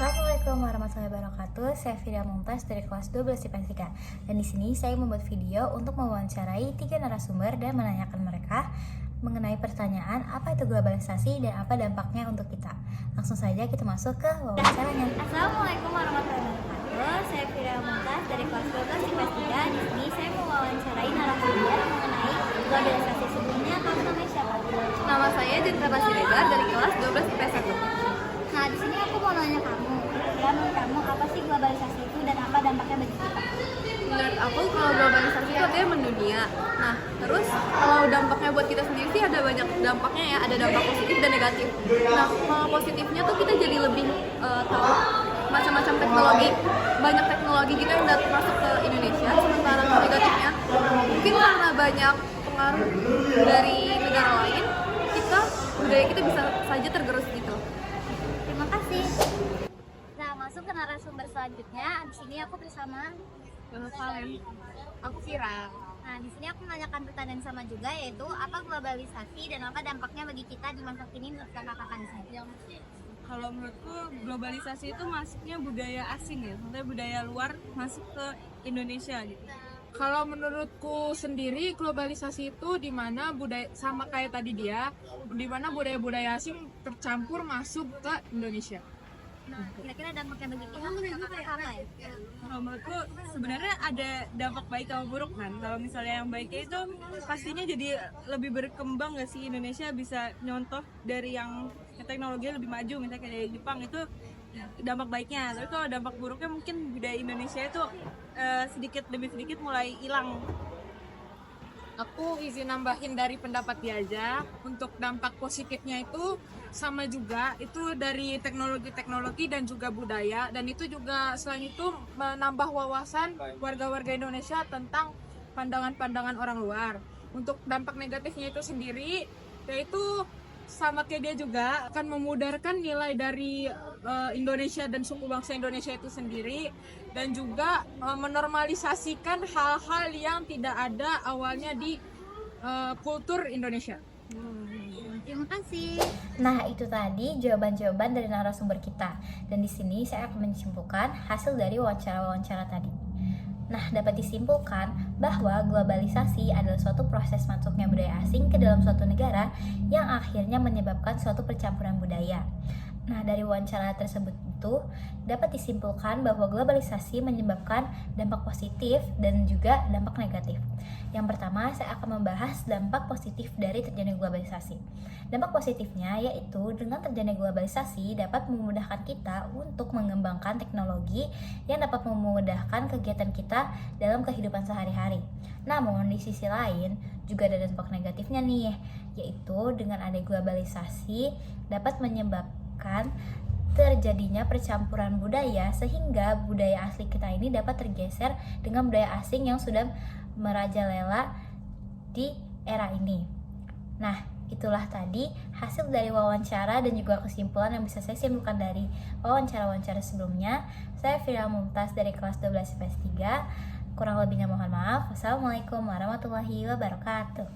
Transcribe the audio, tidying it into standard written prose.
Assalamualaikum warahmatullahi wabarakatuh. Saya Firda Mumtaz dari kelas 12 IPS 3. Dan di sini saya membuat video untuk mewawancarai 3 narasumber dan menanyakan mereka mengenai pertanyaan apa itu globalisasi dan apa dampaknya untuk kita. Langsung saja kita masuk ke wawancaranya. Assalamualaikum warahmatullahi wabarakatuh. Saya Firda Mumtaz dari kelas 12 IPS 3. Di sini saya mewawancarai narasumber mengenai globalisasi. Sebelumnya kamu namanya siapa? Nama saya Jendra Basiregar dari kelas 12 IPS 1. Nah, di sini aku mau nanya kamu. Kira-kira menurut kamu apa sih globalisasi itu dan apa dampaknya bagi kita? Menurut aku kalau globalisasi itu artinya mendunia. Nah, terus kalau dampaknya buat kita sendiri sih ada banyak dampaknya ya, ada dampak positif dan negatif. Nah, kalau positifnya tuh kita jadi lebih tahu macam-macam teknologi, banyak teknologi gitu yang datang masuk ke Indonesia. Sementara kalau negatifnya mungkin karena banyak pengaruh dari negara lain, budaya kita bisa saja tergerus gitu. Terima kasih. Nah, masuk ke narasumber selanjutnya. Di sini aku bersama Valen. Aku Vira. Nah, di sini aku menanyakan pertanyaan sama juga, yaitu apa globalisasi dan apa dampaknya bagi kita di masa kini menurut kakak saya. Kalau menurutku globalisasi itu masuknya budaya asing ya, maksudnya budaya luar masuk ke Indonesia gitu. Kalau menurutku sendiri globalisasi itu di mana budaya sama kayak tadi dia, di mana budaya-budaya asing tercampur masuk ke Indonesia. Nah, kira-kira dampaknya bagi kita apakah sama ya? Kalau menurutku sebenarnya ada dampak baik sama buruk kan. Kalau misalnya yang baiknya itu pastinya jadi lebih berkembang nggak sih, Indonesia bisa nyontoh dari yang teknologinya lebih maju, misalnya kayak dari Jepang, itu dampak baiknya. Tapi kalau dampak buruknya mungkin budaya Indonesia itu sedikit demi sedikit mulai hilang. Aku izin nambahin dari pendapat dia aja. Untuk dampak positifnya itu sama juga, itu dari teknologi-teknologi dan juga budaya, dan itu juga selain itu menambah wawasan warga-warga Indonesia tentang pandangan-pandangan orang luar. Untuk dampak negatifnya itu sendiri, yaitu sama kayak dia juga akan memudarkan nilai dari Indonesia dan suku bangsa Indonesia itu sendiri, dan juga menormalisasikan hal-hal yang tidak ada awalnya di kultur Indonesia. Terima kasih. Nah, itu tadi jawaban-jawaban dari narasumber kita. Dan di sini saya akan menyimpulkan hasil dari wawancara-wawancara tadi. Nah, dapat disimpulkan bahwa globalisasi adalah suatu proses masuknya budaya asing ke dalam suatu negara yang akhirnya menyebabkan suatu percampuran budaya. Nah, dari wawancara tersebut itu dapat disimpulkan bahwa globalisasi menyebabkan dampak positif dan juga dampak negatif. Yang pertama, saya akan membahas dampak positif dari terjadinya globalisasi. Dampak positifnya yaitu dengan terjadinya globalisasi dapat memudahkan kita untuk mengembangkan teknologi yang dapat memudahkan kegiatan kita dalam kehidupan sehari-hari. Namun di sisi lain juga ada dampak negatifnya nih, yaitu dengan adanya globalisasi dapat menyebabkan terjadinya percampuran budaya sehingga budaya asli kita ini dapat tergeser dengan budaya asing yang sudah merajalela di era ini. Nah, itulah tadi hasil dari wawancara dan juga kesimpulan yang bisa saya simpulkan dari wawancara-wawancara sebelumnya. Saya Firda Mumtaz dari kelas 12 IPS 3. Kurang lebihnya mohon maaf. Wassalamualaikum warahmatullahi wabarakatuh.